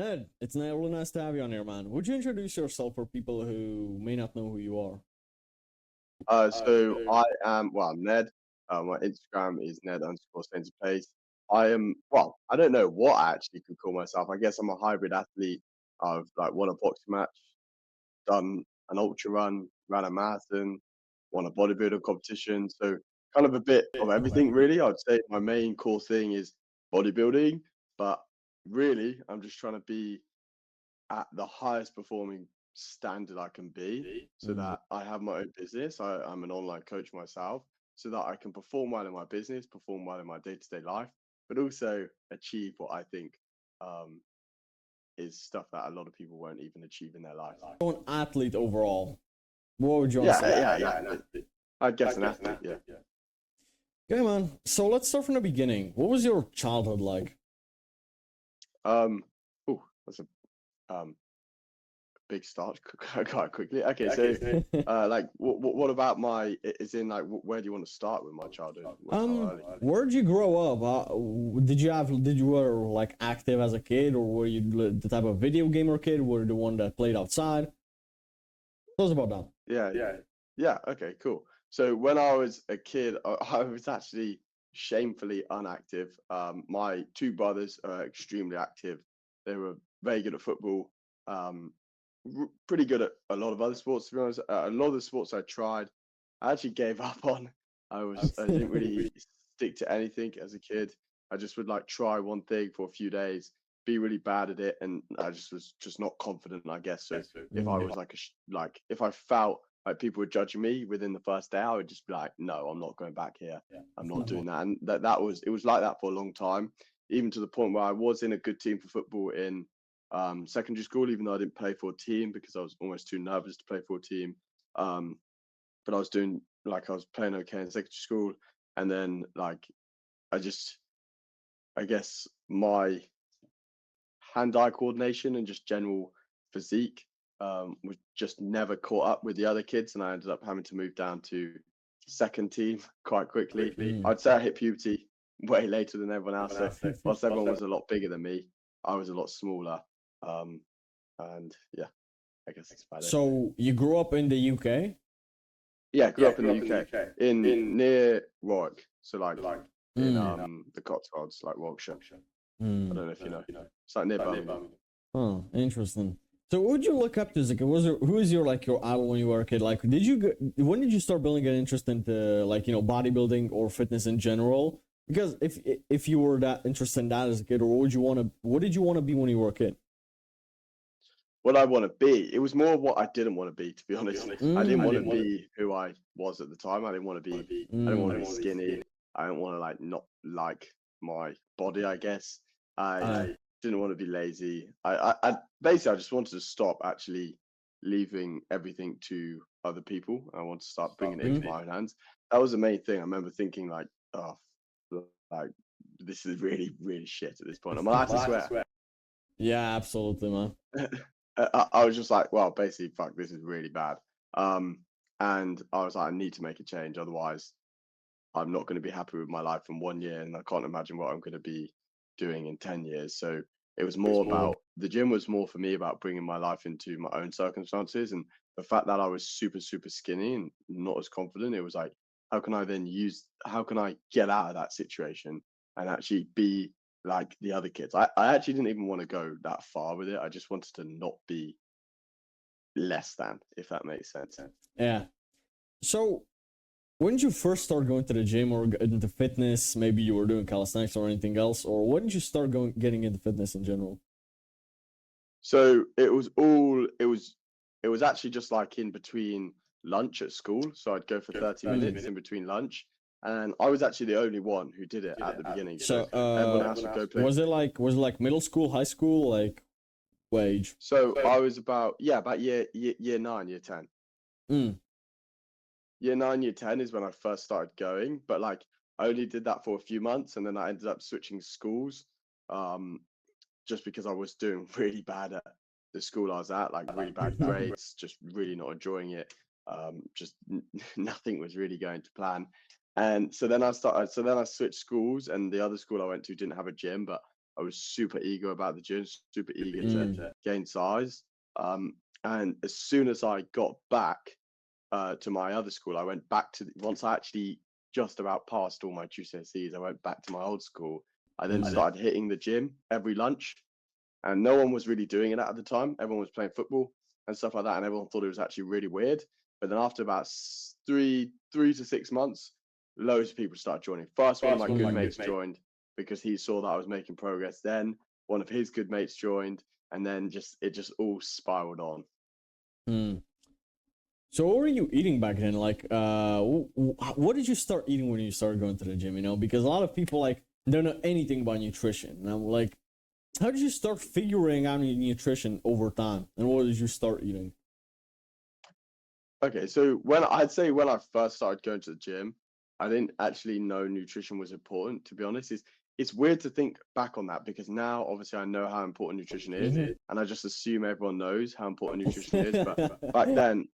Ed, it's really nice to have you on here, man. Would you introduce yourself for people who may not know who you are? So I am, well, I'm Ned. My Instagram is Ned_Place. I am, well, I don't know what I actually could call myself. I guess I'm a hybrid athlete. I've like won a boxing match, done an ultra run, ran a marathon, won a bodybuilder competition. So kind of a bit of everything, really. I'd say my main core thing is bodybuilding, but really, I'm just trying to be at the highest performing standard I can be so Mm. that I have my own business. I'm an online coach myself so that I can perform well in my business, perform well in my day to day life, but also achieve what I think um, is stuff that a lot of people won't even achieve in their life. So an athlete overall. What would you want to Yeah, say? yeah, an athlete. I guess an athlete, yeah. Okay, man. So let's start from the beginning. What was your childhood like? That's a big start quite quickly. Okay, so like, what about my? Is in like, where do you want to start with my childhood? How early? Where'd you grow up? Did you were like active as a kid, or were you the type of video gamer kid? Were you the one that played outside? Tell us about that. Yeah, yeah. Okay, cool. So when I was a kid, I was actually shamefully unactive. My two brothers are extremely active. They were very good at football. Pretty good at a lot of other sports. To be honest, a lot of the sports I tried, I actually gave up on. I didn't really stick to anything as a kid. I just would like try one thing for a few days, be really bad at it, and I just was just not confident, I guess. So if I was like like if I felt like people were judging me within the first day, I would just be like, no, I'm not going back here. I'm not doing that. And that was, it was like that for a long time, even to the point where I was in a good team for football in secondary school, even though I didn't play for a team because I was almost too nervous to play for a team. Um, but I was doing, like, I was playing okay in secondary school, and then like I just, I guess my hand-eye coordination and just general physique was just never caught up with the other kids, and I ended up having to move down to second team quite quickly. I'd say I hit puberty way later than everyone else. So whilst everyone was a lot bigger than me, I was a lot smaller. Um, and yeah, I guess that's about it. So you grew up in the UK? Yeah, I grew up in the UK, in near Warwick, so like in the Cotswolds, like Warwickshire. I Mm. don't know if you know. It's like near Birmingham. Oh, interesting. So, who would you look up to? Like, who is your like your idol when you were a kid? Like, when did you start building an interest into like bodybuilding or fitness in general? Because if you were that interested in that as a kid, or what did you want to be when you were a kid? What I want to be, it was more of what I didn't want to be, to be honest. I didn't want to be who I was at the time. I didn't want to be. I didn't want to be skinny. I didn't want to like not like my body, I guess. I didn't want to be lazy. I basically I just wanted to stop actually leaving everything to other people. I want to start bringing it into my own hands. That was the main thing. I remember thinking like, oh, like this is really really shit at this point. I'm allowed to swear. Yeah, absolutely, man. I was just like, well, basically, fuck, this is really bad. And I was like, I need to make a change, otherwise, I'm not going to be happy with my life in 1 year, and I can't imagine what I'm going to be doing in 10 years. So it was more about the gym was more for me about bringing my life into my own circumstances, and the fact that I was super super skinny and not as confident. It was like, how can I get out of that situation and actually be like the other kids? I actually didn't even want to go that far with it. I just wanted to not be less than, if that makes sense. Yeah. So, when did you first start going to the gym or into fitness? Maybe you were doing calisthenics or anything else, or when did you start getting into fitness in general? So it was actually just like in between lunch at school. So I'd go for 30 minutes in between lunch. And I was actually the only one who did it at the beginning. So everyone else would go play. Was it like middle school, high school, like wage? So I was about year 9, year 10. Mm. Year 9, year 10 is when I first started going, but like I only did that for a few months, and then I ended up switching schools. Just because I was doing really bad at the school I was at, like really bad grades, just really not enjoying it. Just nothing was really going to plan. And so then I switched schools, and the other school I went to didn't have a gym, but I was super eager about the gym, super eager to gain size. And as soon as I got back to my other school, I went back to once I actually just about passed all my GCSEs. I went back to my old school. I then started hitting the gym every lunch, and no one was really doing it at the time. Everyone was playing football and stuff like that, and everyone thought it was actually really weird. But then after about 3 to 6 months, loads of people started joining. First, one of my good mates joined because he saw that I was making progress. Then one of his good mates joined, and then it just all spiraled on. So what were you eating back then? Like, what did you start eating when you started going to the gym? You know, because a lot of people like don't know anything about nutrition. And I'm like, how did you start figuring out your nutrition over time? And what did you start eating? Okay, so when I first started going to the gym, I didn't actually know nutrition was important, to be honest. It's weird to think back on that because now obviously I know how important nutrition is, and I just assume everyone knows how important nutrition is. But back then,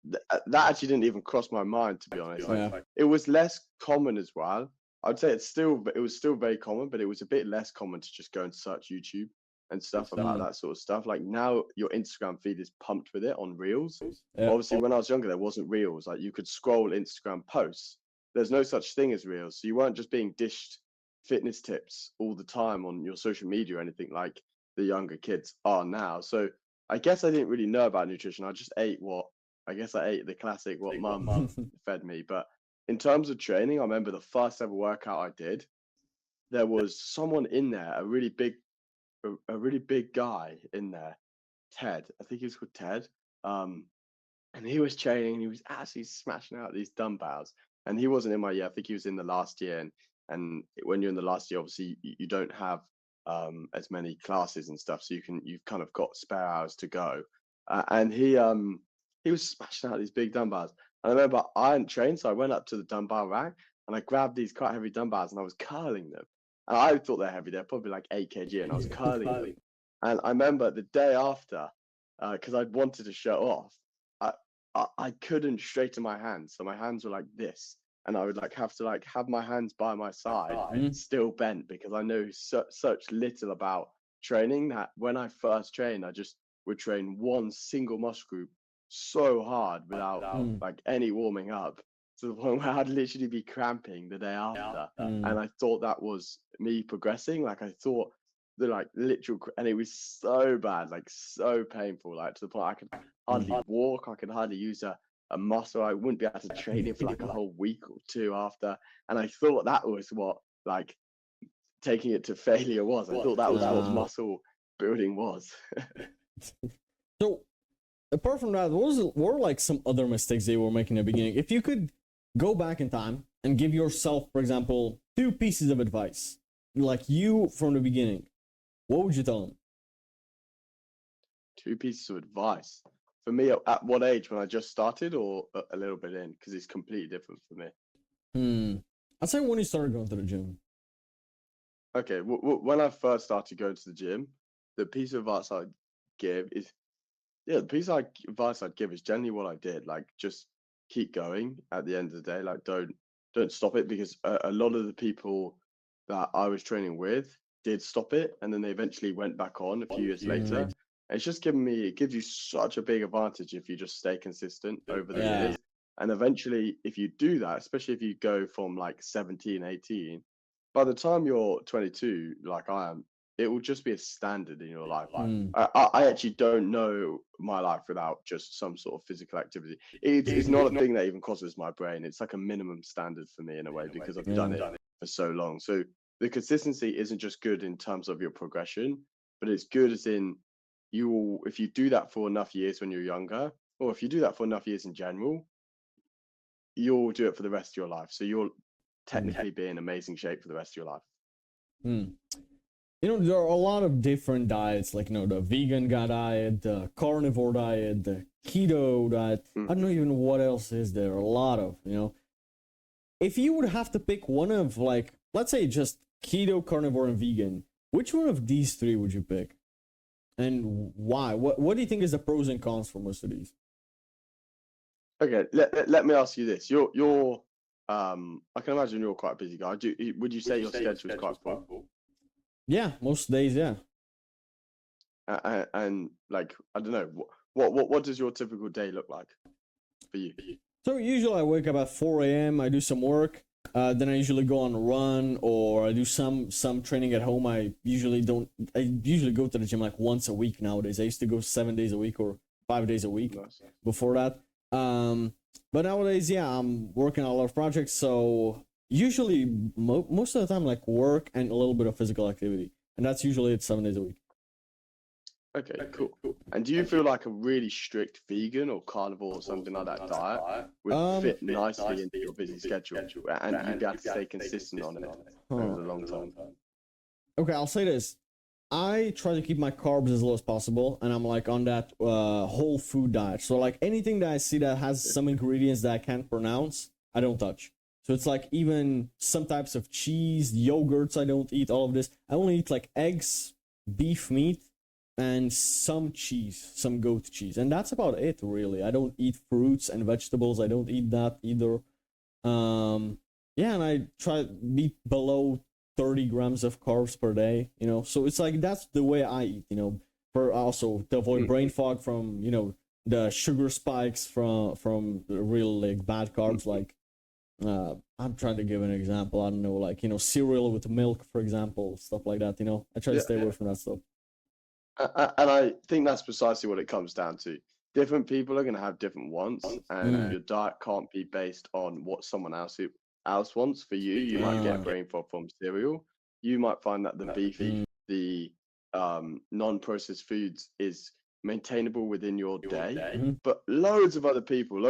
that actually didn't even cross my mind, to be honest. Like, it was less common as well. I'd say it was still very common, but it was a bit less common to just go and search YouTube and stuff about that sort of stuff. Like now your Instagram feed is pumped with it on Reels. Obviously, when I was younger, there wasn't Reels. Like you could scroll Instagram posts. There's no such thing as Reels. So you weren't just being dished fitness tips all the time on your social media or anything like the younger kids are now. So I guess I didn't really know about nutrition. I just ate I ate the classic what mum fed me. But in terms of training, I remember the first ever workout I did, there was someone in there, a really big guy in there, Ted. I think he was called Ted. And he was training and he was actually smashing out these dumbbells. And he wasn't in my year. I think he was in the last year. And when you're in the last year, obviously you don't have as many classes and stuff. So you've kind of got spare hours to go. And he was smashing out these big dumbbells. And I remember I hadn't trained, so I went up to the dumbbell rack and I grabbed these quite heavy dumbbells and I was curling them. And I thought they're heavy. They're probably like 8 kg, and I was curling them. And I remember the day after, because I wanted to show off, I couldn't straighten my hands, so my hands were like this, and I would like have to like have my hands by my side, still bent, because I know such little about training that when I first trained, I just would train one single muscle group so hard without like any warming up, to the point where I'd literally be cramping the day after. And I thought that was me progressing. Like I thought the like literal, and it was so bad, like so painful, like to the point I could hardly walk, I could hardly use a muscle. I wouldn't be able to train it for like a whole week or two after. And I thought that was what like taking it to failure was. I thought that was what muscle building was. So apart from that, what were like some other mistakes they were making in the beginning? If you could go back in time and give yourself, for example, 2 pieces of advice, like you from the beginning, what would you tell them? 2 pieces of advice. For me, at what age? When I just started, or a little bit in? Because it's completely different for me. I'd say when you started going to the gym. Okay, when I first started going to the gym, the piece of advice I'd give is, the piece of advice I'd give is generally what I did. Like, just keep going at the end of the day. Like, don't stop it, because a lot of the people that I was training with did stop it, and then they eventually went back on a few years later. And it's just it gives you such a big advantage if you just stay consistent over the years. And eventually, if you do that, especially if you go from like 17, 18, by the time you're 22, like I am, it will just be a standard in your life. I actually don't know my life without just some sort of physical activity. It's not a thing that even crosses my brain. It's like a minimum standard for me in a way, because I've done it for so long. So the consistency isn't just good in terms of your progression, but it's good as in if you do that for enough years when you're younger, or if you do that for enough years in general, you'll do it for the rest of your life. So you'll technically be in amazing shape for the rest of your life. You know, there are a lot of different diets, like, you know, the vegan diet, the carnivore diet, the keto diet. I don't know even what else is there. A lot of, you know. If you would have to pick one of, like, let's say just keto, carnivore, and vegan, which one of these 3 would you pick? And why? What do you think is the pros and cons for most of these? Okay, let me ask you this. You're I can imagine you're quite a busy guy. Would you say your schedule is quite full? Yeah, most days, yeah. And like, I don't know, what does your typical day look like for you? So usually I wake up at 4 a.m. I do some work. Then I usually go on a run or I do some training at home. I usually don't. I usually go to the gym like once a week nowadays. I used to go 7 days a week or 5 days a week Nice. before that. But nowadays, yeah, I'm working on a lot of projects. So usually most of the time, like work and a little bit of physical activity, and that's usually it's 7 days a week. Okay, cool. And do you feel like a really strict vegan or carnivore or something like that diet would fit nicely into your busy schedule and you'd be able to stay consistent on it over the long term? Okay, I'll say this. I try to keep my carbs as low as possible, and I'm like on that whole food diet. So like anything that I see that has some ingredients that I can't pronounce, I don't touch. So it's like even some types of cheese, yogurts, I don't eat all of this. I only eat like eggs, beef meat, and some cheese, some goat cheese, and that's about it really. I don't eat fruits and vegetables. I don't eat that either. Yeah, and I try to be below 30 grams of carbs per day, so it's like that's the way I eat, for also to avoid brain fog from the sugar spikes from the real like bad carbs, like I'm trying to give an example. I don't know, like cereal with milk, for example, stuff like that. I try to stay away from that stuff. And I think that's precisely what it comes down to. Different people are going to have different wants, and your diet can't be based on what someone else wants. For you, you might get brain fog from cereal. You might find that the beef, the non-processed foods is maintainable within your day. But loads of people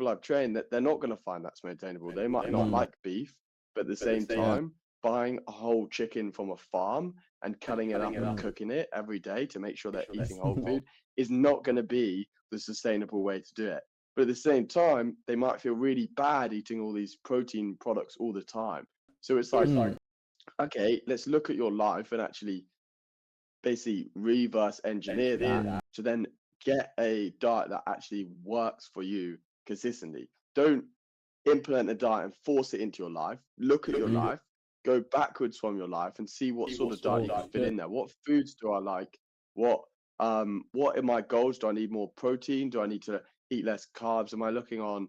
I've trained that they're not going to find that's maintainable. They might not like beef, but at the same time, buying a whole chicken from a farm and cutting it up and cooking it every day to make sure they're eating whole food is not going to be the sustainable way to do it. But at the same time, they might feel really bad eating all these protein products all the time. So it's like, okay, let's look at your life and actually basically reverse engineer that to then get a diet that actually works for you consistently. Don't implement a diet and force it into your life. Look at your life, go backwards from your life and see what sort of diet you can fit in there. What foods do I like? What are my goals? Do I need more protein? Do I need to eat less carbs? Am I looking on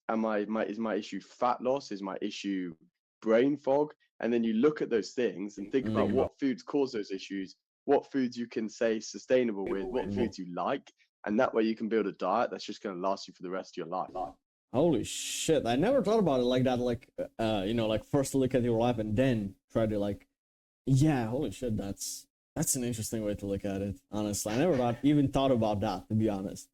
is my issue fat loss? Is my issue brain fog? And then you look at those things and think about what foods cause those issues, what foods you can say sustainable with, what foods you like, and that way you can build a diet that's just going to last you for the rest of your life. Holy shit, I never thought about it like that. Like like first look at your life and then try to like, yeah, holy shit, that's an interesting way to look at it, honestly. I never even thought about that, to be honest.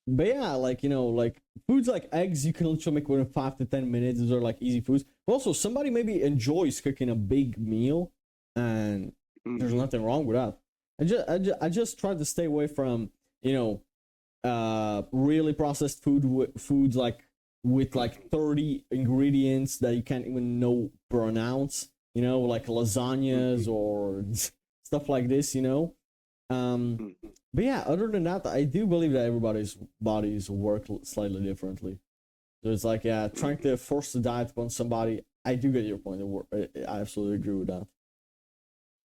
But yeah, like like foods like eggs you can literally make within 5 to 10 minutes. Those are like easy foods. But also somebody maybe enjoys cooking a big meal, and there's nothing wrong with that. I just try to stay away from really processed foods like with like 30 ingredients that you can't even know pronounce, like lasagnas or stuff like this. But yeah, other than that, I do believe that everybody's bodies work slightly differently. So it's like, yeah, trying to force the diet upon somebody, I do get your point. I absolutely agree with that.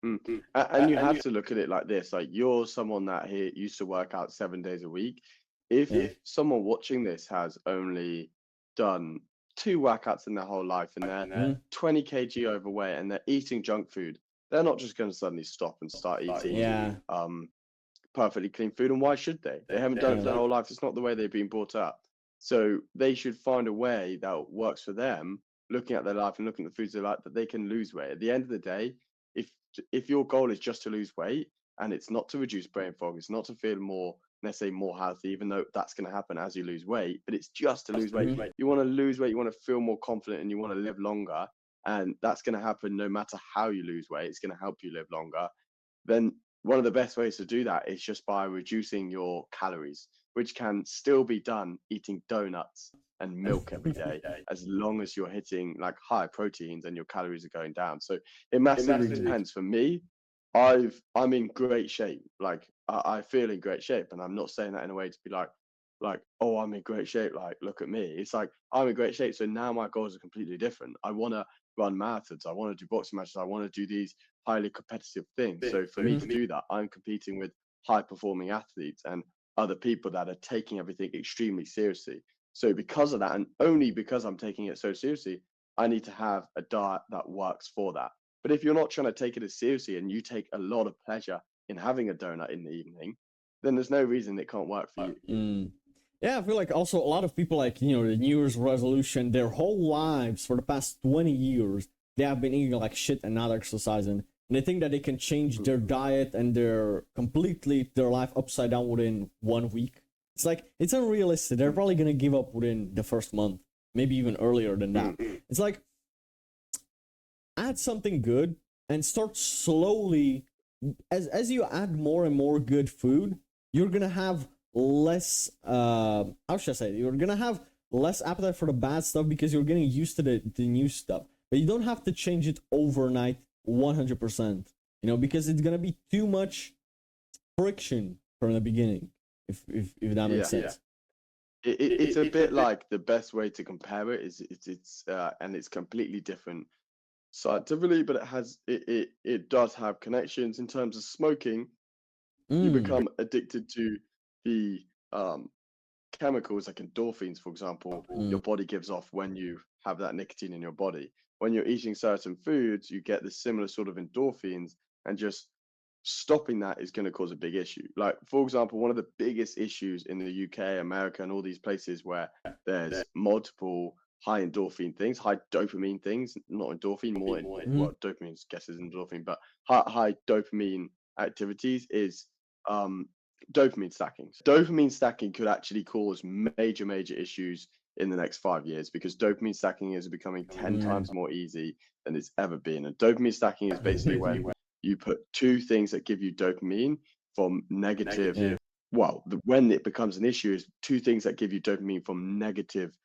And you have to look at it like this. Like, you're someone that here used to work out 7 days a week. If someone watching this has only done 2 workouts in their whole life and they're 20 kg overweight and they're eating junk food, they're not just going to suddenly stop and start eating perfectly clean food. And why should they? They haven't done it for their whole life. It's not the way they've been brought up. So they should find a way that works for them, looking at their life and looking at the foods they like, that they can lose weight. At the end of the day, if your goal is just to lose weight and it's not to reduce brain fog, it's not to feel more, let's say, more healthy, even though that's going to happen as you lose weight, but it's just to lose weight. You want to lose weight, you want to feel more confident, and you want to live longer. And that's going to happen no matter how you lose weight. It's going to help you live longer. Then one of the best ways to do that is just by reducing your calories, which can still be done eating donuts and milk every day, as long as you're hitting like high proteins and your calories are going down. So it massively depends. For me, I'm in great shape. Like I feel in great shape, and I'm not saying that in a way to be like, oh, I'm in great shape, like look at me. It's like I'm in great shape. So now my goals are completely different. I want to run marathons. I want to do boxing matches. I want to do these highly competitive things. So for me to Mhm. do that, I'm competing with high performing athletes and other people that are taking everything extremely seriously. So because of that, and only because I'm taking it so seriously, I need to have a diet that works for that. But if you're not trying to take it as seriously and you take a lot of pleasure in having a donut in the evening, then there's no reason it can't work for you. Mm. Yeah, I feel like also a lot of people, like, you know, the New Year's resolution, their whole lives for the past 20 years, they have been eating like shit and not exercising. And they think that they can change their diet and their life upside down within 1 week. It's like, it's unrealistic. They're probably going to give up within the first month, maybe even earlier than that. It's like, add something good and start slowly. As you add more and more good food, you're gonna have less how should I say it? You're gonna have less appetite for the bad stuff because you're getting used to the new stuff. But you don't have to change it overnight 100%, you know, because it's gonna be too much friction from the beginning, if that makes sense. It's a bit like the best way to compare it is it's and it's completely different scientifically, but it does have connections in terms of smoking. You become addicted to the um, chemicals like endorphins, for example, your body gives off when you have that nicotine in your body. When you're eating certain foods, you get the similar sort of endorphins, and just stopping that is going to cause a big issue. Like, for example, one of the biggest issues in the UK, America, and all these places where there's multiple high endorphin things, high dopamine things, not endorphin, more in, well, dopamine, I guess, is endorphin, but high dopamine activities is dopamine stacking. Dopamine stacking could actually cause major issues in the next 5 years because dopamine stacking is becoming 10 times more easy than it's ever been. And dopamine stacking is basically where you put two things that give you dopamine from negative. Well, when it becomes an issue is two things that give you dopamine from negative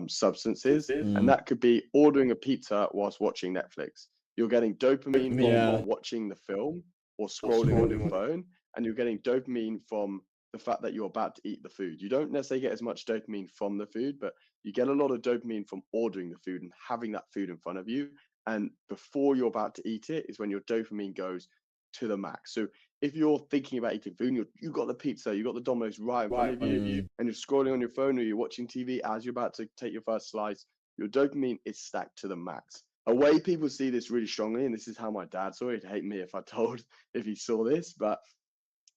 substances. And that could be ordering a pizza whilst watching Netflix. You're getting dopamine from watching the film or scrolling on your phone, and you're getting dopamine from the fact that you're about to eat the food. You don't necessarily get as much dopamine from the food, but you get a lot of dopamine from ordering the food and having that food in front of you. And before you're about to eat it is when your dopamine goes to the max. So if you're thinking about eating food and you've got the pizza, you've got the Domino's right in front of you, and you're scrolling on your phone or you're watching TV as you're about to take your first slice, your dopamine is stacked to the max. A way people see this really strongly, and this is how my dad saw it, he'd hate me if he saw this, but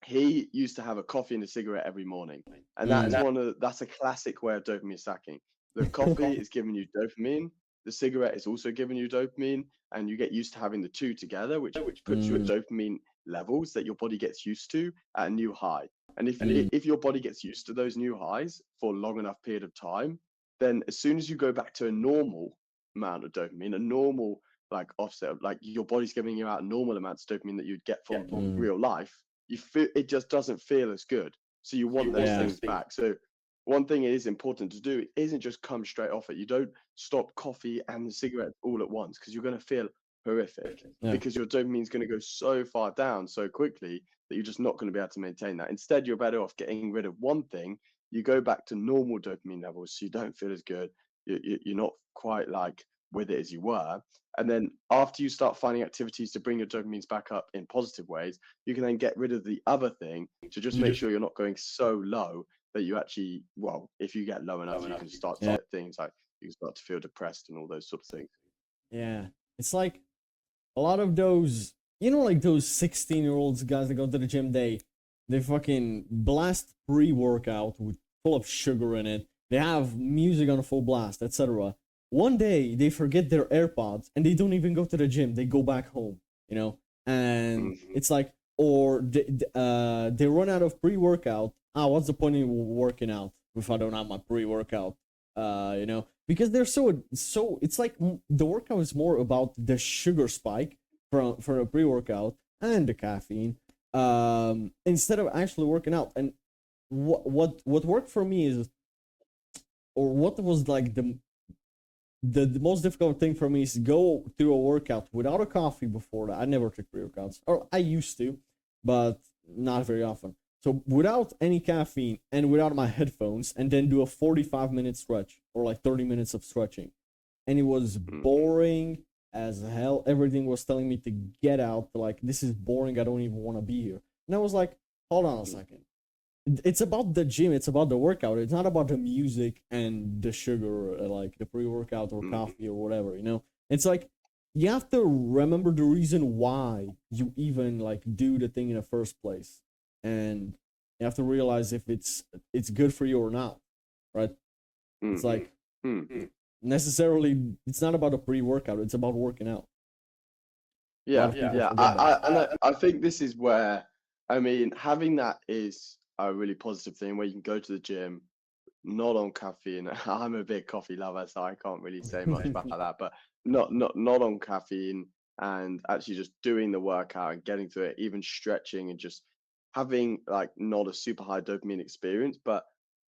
he used to have a coffee and a cigarette every morning. And that's a classic way of dopamine stacking. The coffee is giving you dopamine, the cigarette is also giving you dopamine, and you get used to having the two together, which puts you at dopamine levels that your body gets used to at a new high. And if your body gets used to those new highs for a long enough period of time, then as soon as you go back to a normal amount of dopamine, a normal like offset, like your body's giving you out normal amounts of dopamine that you'd get from real life, you feel it just doesn't feel as good. So you want those things back. So one thing it is important to do isn't just come straight off it. You don't stop coffee and the cigarette all at once because you're going to feel horrific because your dopamine is going to go so far down so quickly that you're just not going to be able to maintain that. Instead, you're better off getting rid of one thing. You go back to normal dopamine levels so you don't feel as good. You're not quite like with it as you were. And then after you start finding activities to bring your dopamines back up in positive ways, you can then get rid of the other thing to just make sure you're not going so low that you actually, well, if you get low enough, you can start to get things like you can start to feel depressed and all those sort of things. Yeah. It's like a lot of those, you know, like those 16-year-olds guys that go to the gym, they fucking blast pre-workout with full of sugar in it. They have music on a full blast, etc. One day they forget their AirPods and they don't even go to the gym. They go back home, you know, and it's like, or they run out of pre-workout. What's the point in working out if I don't have my pre-workout? You know, because they're so it's like the workout is more about the sugar spike for a pre-workout and the caffeine, instead of actually working out. And what worked for me is, or what was like the most difficult thing for me is go through a workout without a coffee before that. I never took pre-workouts, or I used to, but not very often. So without any caffeine and without my headphones, and then do a 45-minute stretch or like 30 minutes of stretching. And it was boring as hell. Everything was telling me to get out. Like, this is boring. I don't even want to be here. And I was like, hold on a second. It's about the gym. It's about the workout. It's not about the music and the sugar, like the pre-workout or coffee or whatever. It's like you have to remember the reason why you even like do the thing in the first place, and you have to realize if it's good for you or not, right? It's like necessarily it's not about a pre-workout. It's about working out. A lot Yeah, of people yeah. forget that. I think this is where, I mean, having that is a really positive thing where you can go to the gym, not on caffeine. I'm a big coffee lover, so I can't really say much about that, but not on caffeine, and actually just doing the workout and getting to it, even stretching and just having like not a super high dopamine experience. But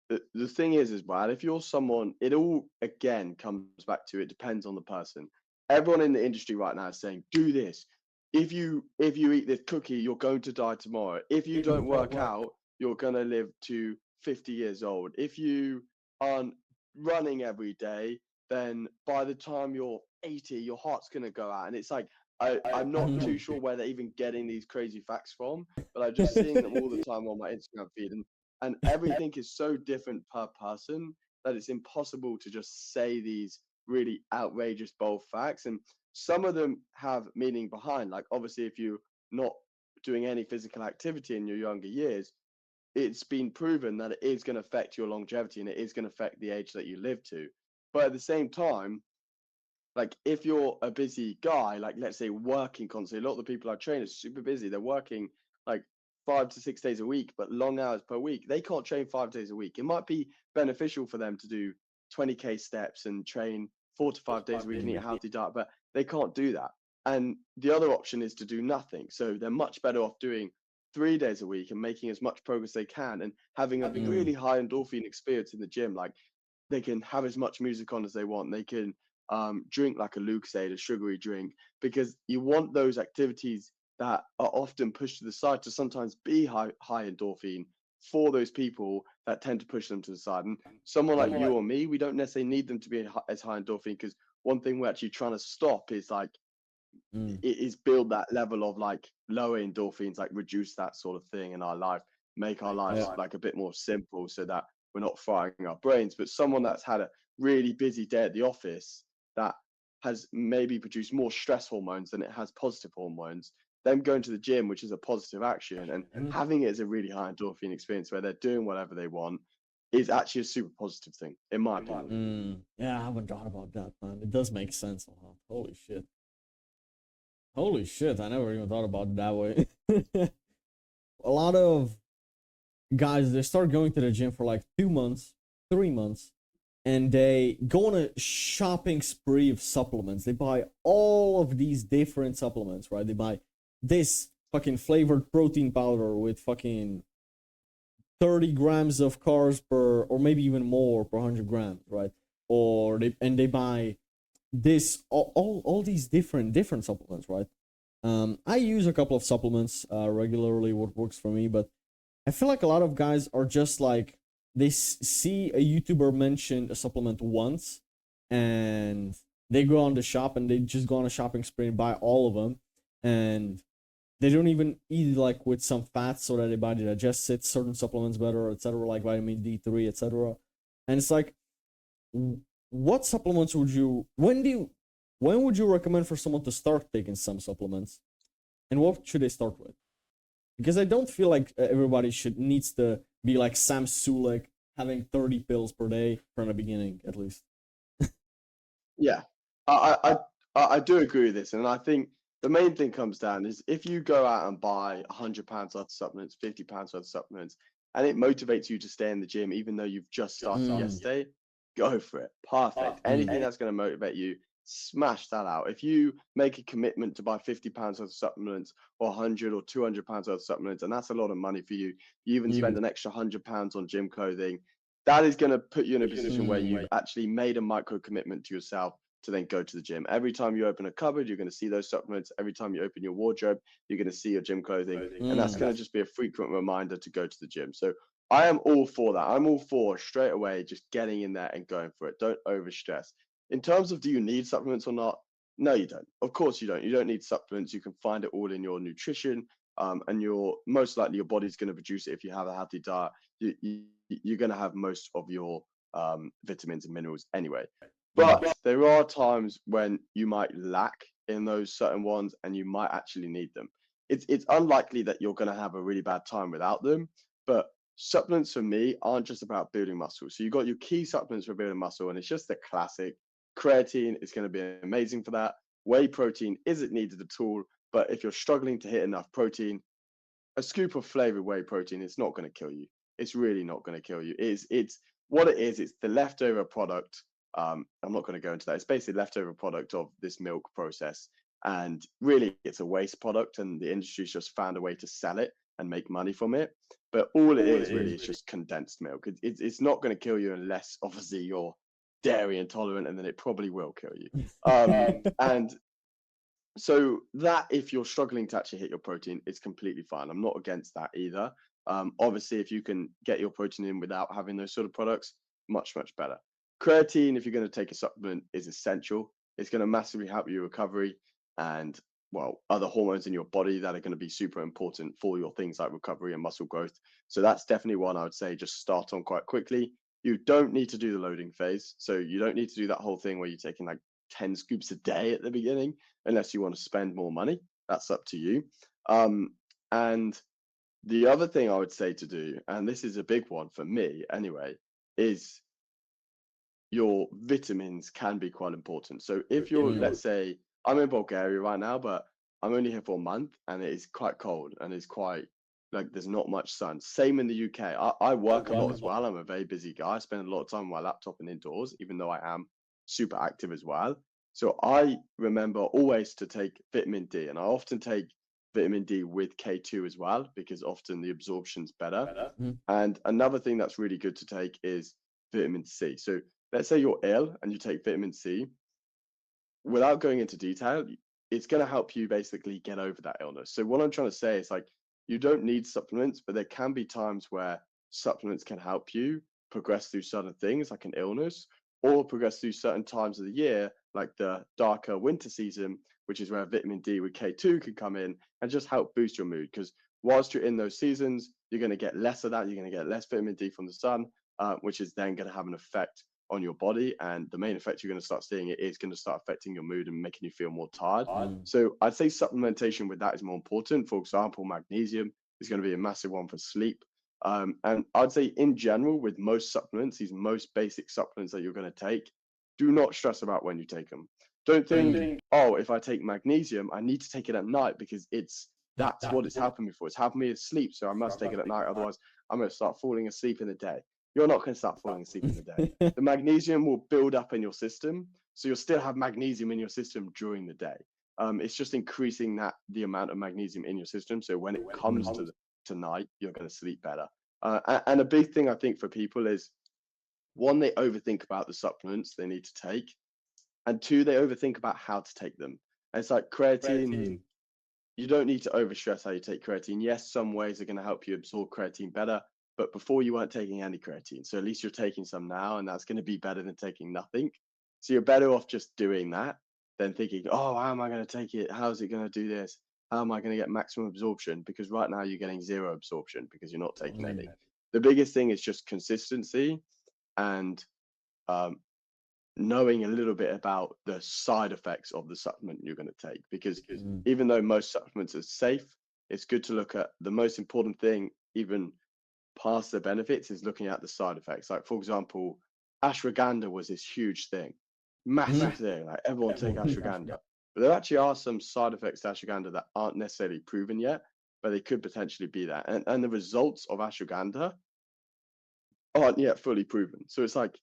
the thing is as well, if you're someone, it all again comes back to it depends on the person. Everyone in the industry right now is saying, do this. If you eat this cookie, you're going to die tomorrow. If you don't work out, you're gonna live to 50 years old. If you aren't running every day, then by the time you're 80, your heart's gonna go out. And it's like I'm not too sure where they're even getting these crazy facts from, but I'm just seeing them all the time on my Instagram feed. And everything is so different per person that it's impossible to just say these really outrageous bold facts. And some of them have meaning behind. Like obviously, if you're not doing any physical activity in your younger years, it's been proven that it is going to affect your longevity and it is going to affect the age that you live to. But at the same time, like if you're a busy guy, like let's say working constantly, a lot of the people I train are super busy. They're working like 5 to 6 days a week, but long hours per week. They can't train 5 days a week. It might be beneficial for them to do 20K steps and train 4 to 5 days a week and eat a healthy diet, but they can't do that. And the other option is to do nothing. So they're much better off doing 3 days a week and making as much progress they can and having a really high endorphin experience in the gym. Like they can have as much music on as they want. They can drink like a Lucozade, a sugary drink, because you want those activities that are often pushed to the side to sometimes be high endorphin for those people that tend to push them to the side. And someone like you or me, we don't necessarily need them to be as high endorphin because one thing we're actually trying to stop is like is build that level of like lower endorphins, like reduce that sort of thing in our life, make our lives like a bit more simple so that we're not frying our brains. But someone that's had a really busy day at the office that has maybe produced more stress hormones than it has positive hormones, them going to the gym, which is a positive action, and having it as a really high endorphin experience where they're doing whatever they want is actually a super positive thing, in my opinion. Yeah, I haven't thought about that, man. It does make sense somehow. Holy shit. Holy shit, I never even thought about it that way. A lot of guys, they start going to the gym for like 2 months, 3 months, and they go on a shopping spree of supplements. They buy all of these different supplements, right? They buy this fucking flavored protein powder with fucking 30 grams of carbs per, or maybe even more per 100 grams, right? They buy this all these different supplements, right? I use a couple of supplements regularly, what works for me, but I feel like a lot of guys are just like they see a YouTuber mention a supplement once, and they go on the shop and they just go on a shopping spree and buy all of them, and they don't even eat like with some fats so that their body digests it, certain supplements better, etc., like vitamin D3, etc. And it's like, what supplements would you when would you recommend for someone to start taking some supplements, and what should they start with? Because I don't feel like everybody should needs to be like Sam Sulek having 30 pills per day from the beginning, at least. Yeah, I do agree with this, and I think the main thing comes down is if you go out and buy £100 worth of supplements, £50 worth of supplements, and it motivates you to stay in the gym even though you've just started yesterday, go for it. Perfect. Anything that's going to motivate you, smash that out. If you make a commitment to buy £50 worth of supplements or 100 or £200 worth of supplements, and that's a lot of money for you, you even spend an extra £100 on gym clothing, that is going to put you in a position where you've actually made a micro commitment to yourself to then go to the gym. Every time you open a cupboard, you're going to see those supplements. Every time you open your wardrobe, you're going to see your gym clothing. And that's going to just be a frequent reminder to go to the gym. So I am all for that. I'm all for straight away just getting in there and going for it. Don't overstress. In terms of do you need supplements or not? No, you don't. Of course you don't. You don't need supplements. You can find it all in your nutrition, and you're most likely your body's going to produce it if you have a healthy diet. You're going to have most of your vitamins and minerals anyway. But there are times when you might lack in those certain ones, and you might actually need them. It's unlikely that you're going to have a really bad time without them, but supplements for me aren't just about building muscle. So you've got your key supplements for building muscle, and it's just the classic. Creatine is going to be amazing for that. Whey protein isn't needed at all, but if you're struggling to hit enough protein, a scoop of flavored whey protein is not going to kill you. It's really not going to kill you. It's what it is. It's the leftover product. I'm not going to go into that. It's basically leftover product of this milk process, and really it's a waste product, and the industry's just found a way to sell it and make money from it. But all it is really is just condensed milk. It's not going to kill you unless obviously you're dairy intolerant, and then it probably will kill you. And so that, if you're struggling to actually hit your protein, it's completely fine. I'm not against that either. Obviously, if you can get your protein in without having those sort of products, much better. Creatine, if you're going to take a supplement, is essential. It's going to massively help your recovery and, well, other hormones in your body that are going to be super important for your things like recovery and muscle growth. So that's definitely one I would say just start on quite quickly. You don't need to do the loading phase. So you don't need to do that whole thing where you're taking like 10 scoops a day at the beginning, unless you want to spend more money. That's up to you. And the other thing I would say to do, and this is a big one for me anyway, is your vitamins can be quite important. So if you're, let's say, I'm in Bulgaria right now, but I'm only here for a month, and it is quite cold, and it's quite like there's not much sun. Same in the UK. I work a lot as well. I'm a very busy guy. I spend a lot of time on my laptop and indoors, even though I am super active as well. So I remember always to take vitamin D, and I often take vitamin D with K2 as well, because often the absorption's better. And another thing that's really good to take is vitamin C. So let's say you're ill and you take vitamin C, without going into detail, it's going to help you basically get over that illness. So what I'm trying to say is, like, you don't need supplements, but there can be times where supplements can help you progress through certain things like an illness, or progress through certain times of the year, like the darker winter season, which is where vitamin D with K2 can come in and just help boost your mood. Because whilst you're in those seasons, you're going to get less of that. You're going to get less vitamin D from the sun, which is then going to have an effect on your body. And the main effect you're going to start seeing, it is going to start affecting your mood and making you feel more tired. So I'd say supplementation with that is more important. For example, magnesium is going to be a massive one for sleep. And I'd say in general, with most supplements, these most basic supplements that you're going to take, do not stress about when you take them. Don't think, oh, if I take magnesium, I need to take it at night because that's what it's helping me for. It's helping me to sleep, so I must take it at night. Otherwise, I'm going to start falling asleep in the day. You're not going to start falling asleep in the day. The magnesium will build up in your system, so you'll still have magnesium in your system during the day. It's just increasing the amount of magnesium in your system, so when it comes to night, you're going to sleep better. And a big thing I think for people is, one, they overthink about the supplements they need to take, and two, they overthink about how to take them. And it's like creatine. You don't need to overstress how you take creatine. Yes, some ways are going to help you absorb creatine better, but before you weren't taking any creatine. So at least you're taking some now, and that's going to be better than taking nothing. So you're better off just doing that than thinking, oh, how am I going to take it? How's it going to do this? How am I going to get maximum absorption? Because right now you're getting zero absorption because you're not taking anything. The biggest thing is just consistency and knowing a little bit about the side effects of the supplement you're going to take. Because even though most supplements are safe, it's good to look at the most important thing, even past the benefits, is looking at the side effects. Like, for example, ashwagandha was this huge thing, massive thing. Like, everyone take ashwagandha. But there actually are some side effects to ashwagandha that aren't necessarily proven yet, but they could potentially be that. And the results of ashwagandha aren't yet fully proven. So it's like,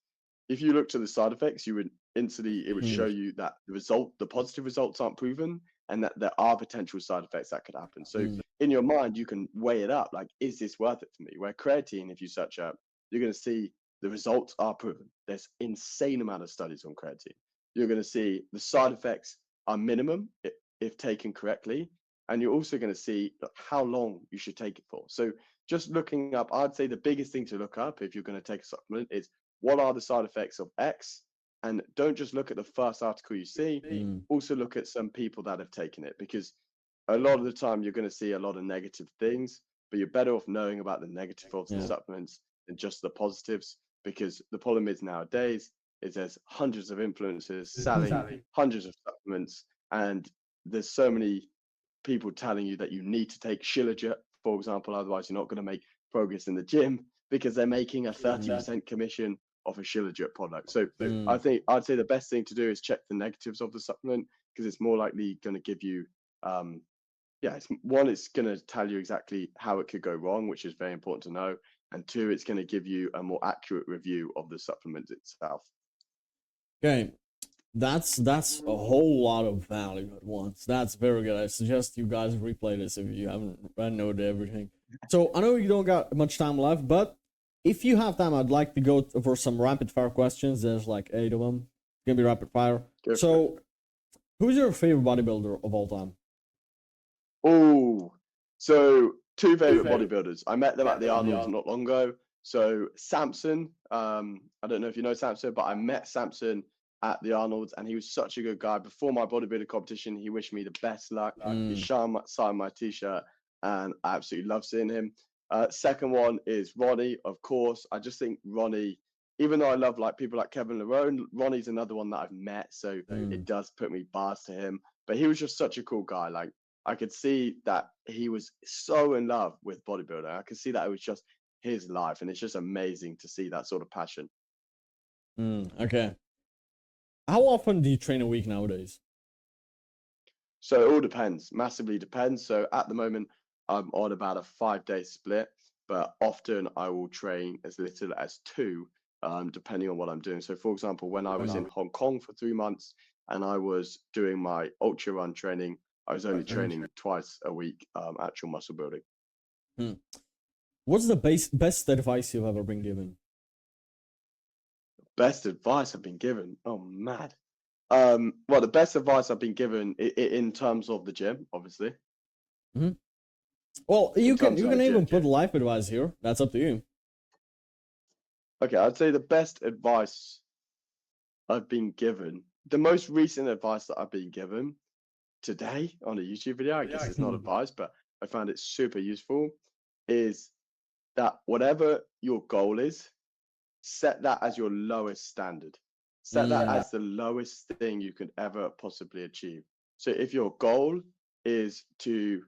if you look to the side effects, you would instantly, it would show you that the positive results aren't proven, and that there are potential side effects that could happen. So in your mind, you can weigh it up. Like, is this worth it for me? Where creatine, if you search up, you're going to see the results are proven. There's insane amount of studies on creatine. You're going to see the side effects are minimum if taken correctly. And you're also going to see how long you should take it for. So just looking up, I'd say the biggest thing to look up if you're going to take a supplement is, what are the side effects of X, and don't just look at the first article you see. Mm. Also look at some people that have taken it, because a lot of the time you're going to see a lot of negative things, but you're better off knowing about the negative of the supplements than just the positives. Because the problem is nowadays is there's hundreds of influencers selling hundreds of supplements, and there's so many people telling you that you need to take Shilajit, for example, otherwise you're not going to make progress in the gym, because they're making a 30% commission off a Shilajit product. So I think I'd say the best thing to do is check the negatives of the supplement, because it's more likely going to give you it's going to tell you exactly how it could go wrong, which is very important to know, and two, it's going to give you a more accurate review of the supplement itself. Okay, that's a whole lot of value at once. That's very good. I suggest you guys replay this if you haven't read everything. So I know you don't got much time left, but if you have time, I'd like to go for some rapid fire questions. There's like 8 of them. It's gonna be rapid fire. So, who's your favorite bodybuilder of all time? Oh, so two favorite bodybuilders. I met them at the Arnold's not long ago. So Samson, I don't know if you know Samson, but I met Samson at the Arnold's, and he was such a good guy. Before my bodybuilding competition, he wished me the best luck. He signed my t-shirt, and I absolutely love seeing him. Second one is Ronnie, of course. I just think Ronnie, even though I love like people like Kevin Larone, Ronnie's another one that I've met, so it does put me bars to him. But he was just such a cool guy. Like, I could see that he was so in love with bodybuilding. I could see that it was just his life, and it's just amazing to see that sort of passion. Okay. How often do you train a week nowadays? So it all depends, massively depends. So at the moment, I'm on about a 5-day split, but often I will train as little as 2, depending on what I'm doing. So for example, when I was in Hong Kong for 3 months and I was doing my ultra run training, I was only training twice a week, actual muscle building. What's the best advice you've ever been given? Best advice I've been given? Oh, mad. Well, the best advice I've been given in terms of the gym, obviously. Well, you can even put life advice here. That's up to you. Okay, I'd say the best advice I've been given, the most recent advice that I've been given today on a YouTube video, I guess it's not advice, but I found it super useful, is that whatever your goal is, set that as your lowest standard. Set that as the lowest thing you could ever possibly achieve. So if your goal is to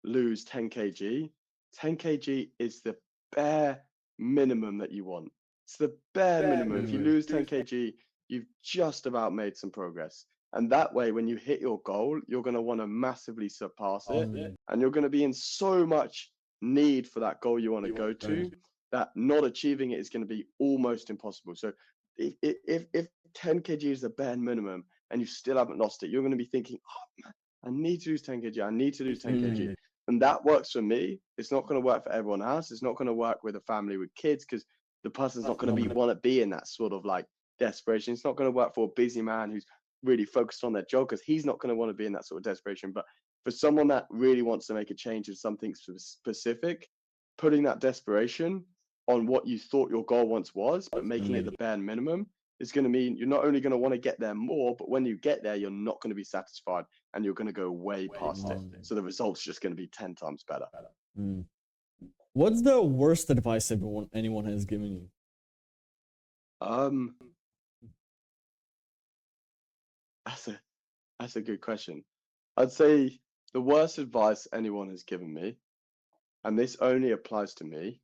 lose 10 kg, 10 kg is the bare minimum that you want. It's the bare minimum. If you lose 10 kg, you've just about made some progress. And that way, when you hit your goal, you're going to want to massively surpass it. And you're going to be in so much need for that goal you want to go to, that not achieving it is going to be almost impossible. So if 10 kg is the bare minimum and you still haven't lost it, you're going to be thinking, oh, man, I need to lose 10 kg. I need to lose 10 kg. And that works for me. It's not going to work for everyone else. It's not going to work with a family with kids, because the person's not going to want to be in that sort of like desperation. It's not going to work for a busy man who's really focused on their job, because he's not going to want to be in that sort of desperation. But for someone that really wants to make a change in something specific, putting that desperation on what you thought your goal once was, but making it the bare minimum, is going to mean you're not only going to want to get there more, but when you get there, you're not going to be satisfied, and you're going to go way past it. So the result's just going to be 10 times better. What's the worst advice anyone has given you? That's a good question. I'd say the worst advice anyone has given me, and this only applies to me,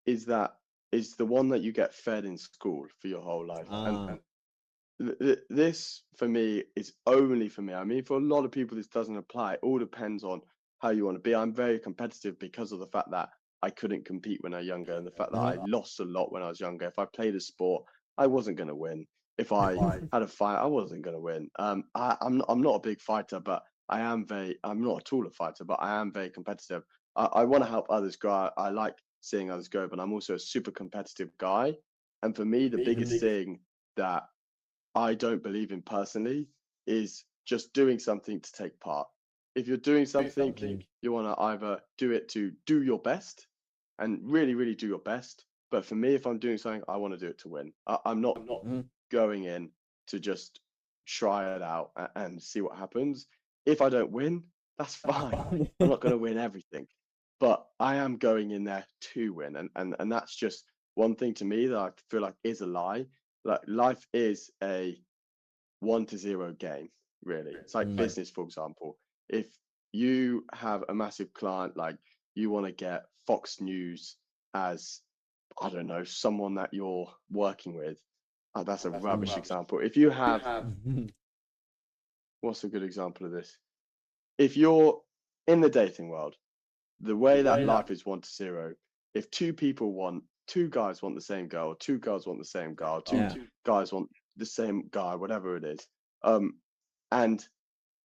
is the one that you get fed in school for your whole life. And this for me is only for me. I mean, for a lot of people, this doesn't apply. It all depends on how you want to be. I'm very competitive because of the fact that I couldn't compete when I was younger, and the fact that I lost a lot when I was younger. If I played a sport, I wasn't going to win. If I had a fight, I wasn't going to win. I'm not a big fighter, but I'm not at all a fighter, but I am very competitive. I want to help others grow. I like seeing others grow, but I'm also a super competitive guy. And for me, the biggest thing that I don't believe in personally is just doing something to take part. If you're doing something, you want to either do it to do your best and really, really do your best, But for me, if I'm doing something, I want to do it to win. I'm not Mhm. going in to just try it out and see what happens. If I don't win, that's fine. I'm not going to win everything, but I am going in there to win, and that's just one thing to me that I feel like is a lie. Like life is a 1-0 game, really. It's like Mm. business, for example. If you have a massive client, like you want to get Fox News as, I don't know, someone that you're working with. Oh, that's a rubbish example. If you have, what's a good example of this? If you're in the dating world, the way that life is 1-0, if two guys want the same girl, two girls want the same girl, two Yeah. guys want the same guy, whatever it is, and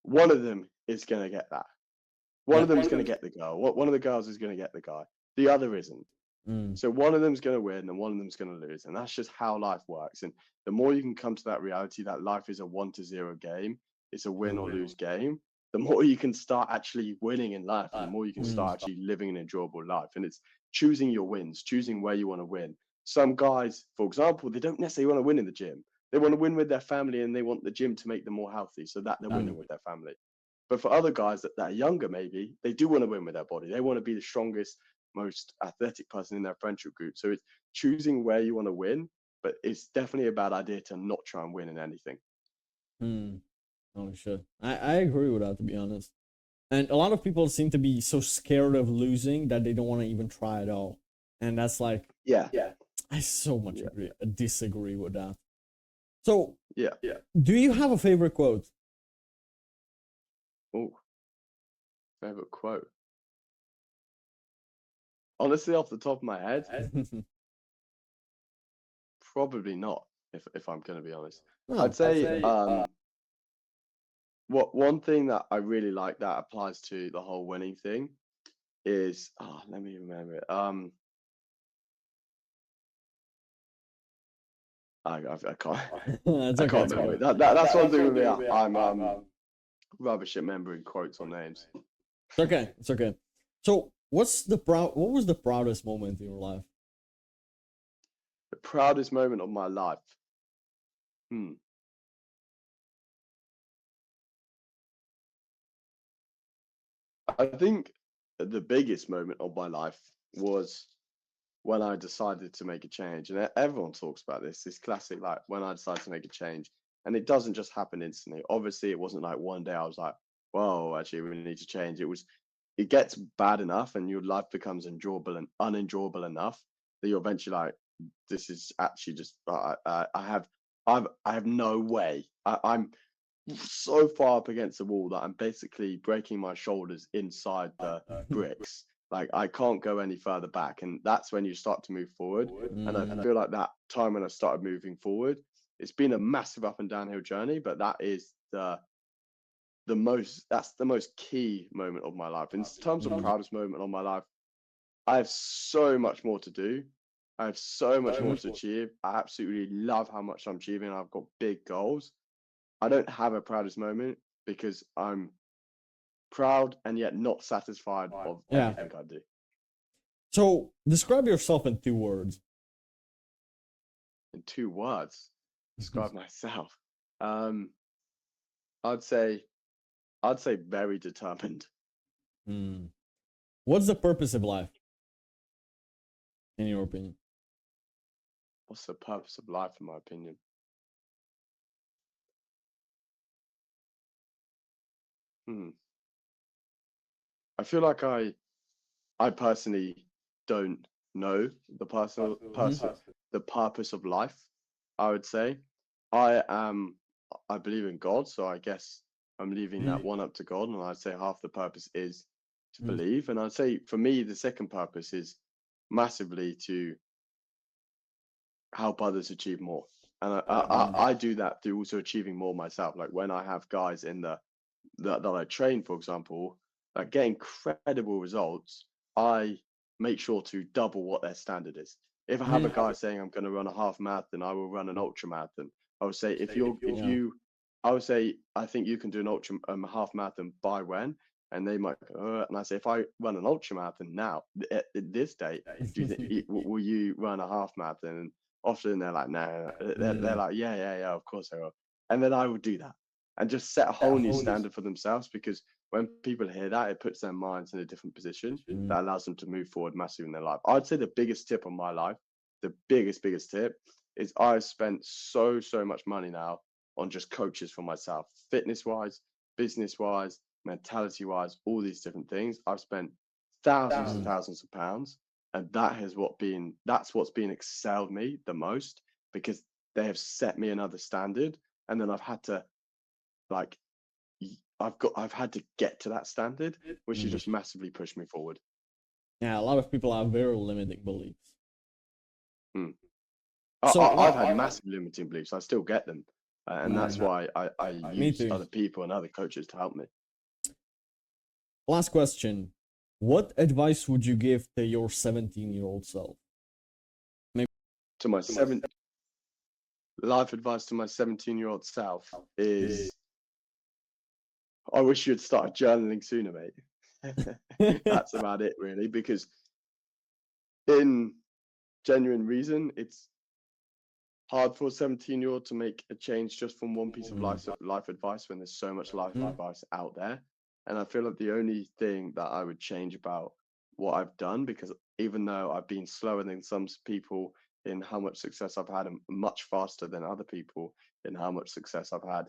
one of them is going to get that. One Yeah. of them is going to get the girl. One of the girls is going to get the guy. The other isn't. Mm. So one of them's going to win and one of them's going to lose. And that's just how life works. And the more you can come to that reality that life is a 1-0 game, it's a win or lose game, the more you can start actually winning in life and the more you can start actually living an enjoyable life. And it's choosing your wins, choosing where you want to win. Some guys, for example, they don't necessarily want to win in the gym. They want to win with their family and they want the gym to make them more healthy so that they're winning with their family. But for other guys that are younger, maybe they do want to win with their body. They want to be the strongest, most athletic person in their friendship group. So it's choosing where you want to win, but it's definitely a bad idea to not try and win in anything. Mm. Oh shit. I agree with that, to be honest. And a lot of people seem to be so scared of losing that they don't want to even try at all. And that's like, Yeah, I so much yeah, disagree with that. So, yeah. do you have a favorite quote? Oh, favorite quote. Honestly, off the top of my head, probably not. If I'm going to be honest, I'd Oh, say what one thing that I really like that applies to the whole winning thing is, let me remember it. I can't it's I okay. can't It's remember okay. it. That's one thing with me. I'm rubbish at remembering quotes or names. It's okay. It's okay. So, what was the proudest moment in your life? The proudest moment of my life. Hmm. I think the biggest moment of my life was when I decided to make a change. And everyone talks about this classic, like when I decided to make a change. And it doesn't just happen instantly. Obviously, it wasn't like one day I was like, whoa, actually, we need to change. It gets bad enough and your life becomes enjoyable and unenjoyable enough that you're eventually like, this is actually just, I have no way. I'm so far up against the wall that I'm basically breaking my shoulders inside the bricks. Like I can't go any further back, and that's when you start to move forward. And I feel like that time when I started moving forward, it's been a massive up and downhill journey, but that is that's the most key moment of my life. In terms of proudest moment of my life, I have so much more to do. I have so much more to achieve. I absolutely love how much I'm achieving. I've got big goals. I don't have a proudest moment because I'm proud and yet not satisfied of Yeah. everything I do. So, describe yourself in 2 words. In 2 words, describe myself. Um, I'd say very determined. Hmm. What's the purpose of life, in your opinion? What's the purpose of life, in my opinion? Hmm. I feel like I personally don't know the purpose of life. I would say I am I believe in God, so I guess I'm leaving that one up to God, and I'd say half the purpose is to Mm. believe, and I'd say for me the second purpose is massively to help others achieve more, and I do that through also achieving more myself. Like when I have guys in that I train, for example, that get incredible results, I make sure to double what their standard is. If I have a guy saying I'm going to run a half marathon, I will run an ultra marathon. I would say if Yeah. you, I would say I think you can do an ultra half marathon by when, and they might go, and I say, if I run an ultra marathon now at this date, do you think will you run a half marathon? And often they're like, no, they're like, yeah, of course I will. And then I will do that and just set a whole new standard for themselves, because when people hear that, it puts their minds in a different position that allows them to move forward massively in their life. I'd say the biggest tip on my life, the biggest tip, is I've spent so much money now on just coaches for myself, fitness wise, business wise, mentality wise, all these different things. I've spent thousands and thousands of pounds, and that's what's been excelled me the most, because they have set me another standard, and then I've had to like I've had to get to that standard, which has just massively pushed me forward. Yeah, a lot of people have very limiting beliefs. So I've had massive limiting beliefs. I still get them, and that's why I use other people and other coaches to help me. Last question: what advice would you give to your 17-year-old self? Maybe to my life advice to my 17-year-old self is, I wish you'd started journaling sooner, mate. That's about it, really, because in genuine reason, it's hard for a 17-year-old to make a change just from one piece of life advice when there's so much life advice out there. And I feel like the only thing that I would change about what I've done, because even though I've been slower than some people in how much success I've had, and much faster than other people in how much success I've had,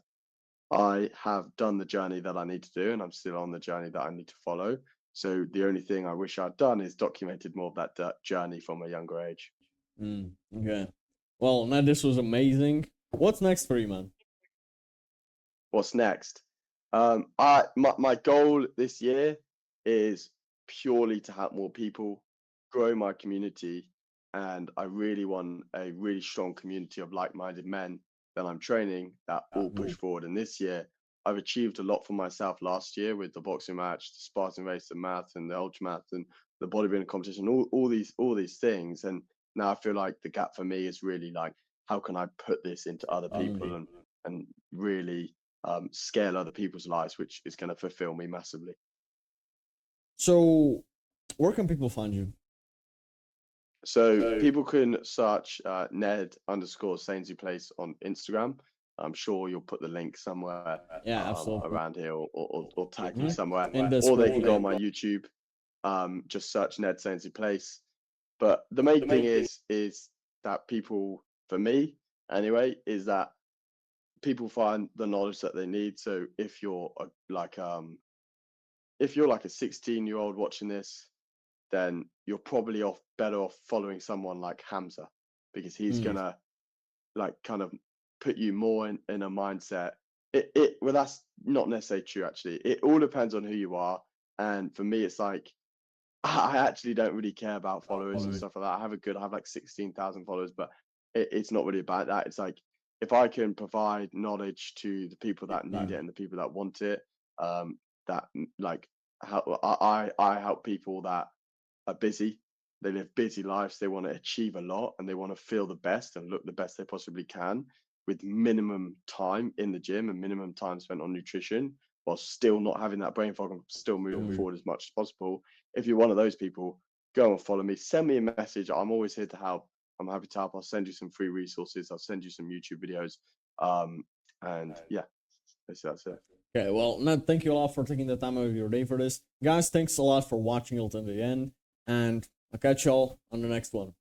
I have done the journey that I need to do, and I'm still on the journey that I need to follow. So the only thing I wish I'd done is documented more of that journey from a younger age. Okay. Well, Ned, this was amazing. What's next for you, man? What's next? My goal this year is purely to help more people, grow my community, and I really want a really strong community of like-minded men that I'm training that all push forward. And this year, I've achieved a lot for myself last year with the boxing match, the Spartan race, the marathon, the ultra marathon, the bodybuilding competition, all these things. And now I feel like the gap for me is really like, how can I put this into other people and really scale other people's lives, which is going to fulfill me massively. So, where can people find you? So people can search Ned_Sainsbury Place on Instagram. I'm sure you'll put the link somewhere around here, or tag me somewhere, or they can go on my YouTube. Just search Ned Sainsbury Place. But the main thing is that people, for me anyway, is that people find the knowledge that they need. So if you're like a 16-year-old watching this, then you're probably better off following someone like Hamza, because he's gonna like kind of put you more in a mindset. Well, that's not necessarily true, actually. It all depends on who you are. And for me, it's like, I actually don't really care about followers and stuff like that. I have like 16,000 followers, but it's not really about that. It's like, if I can provide knowledge to the people that need it and the people that want it, that like how I help people that are busy. They live busy lives. They want to achieve a lot, and they want to feel the best and look the best they possibly can, with minimum time in the gym and minimum time spent on nutrition, while still not having that brain fog and still moving forward as much as possible. If you're one of those people, go and follow me. Send me a message. I'm always here to help. I'm happy to help. I'll send you some free resources. I'll send you some YouTube videos. And yeah, that's it. Okay, well, Ned, thank you a lot for taking the time out of your day for this. Guys, thanks a lot for watching until the end, and I'll catch y'all on the next one.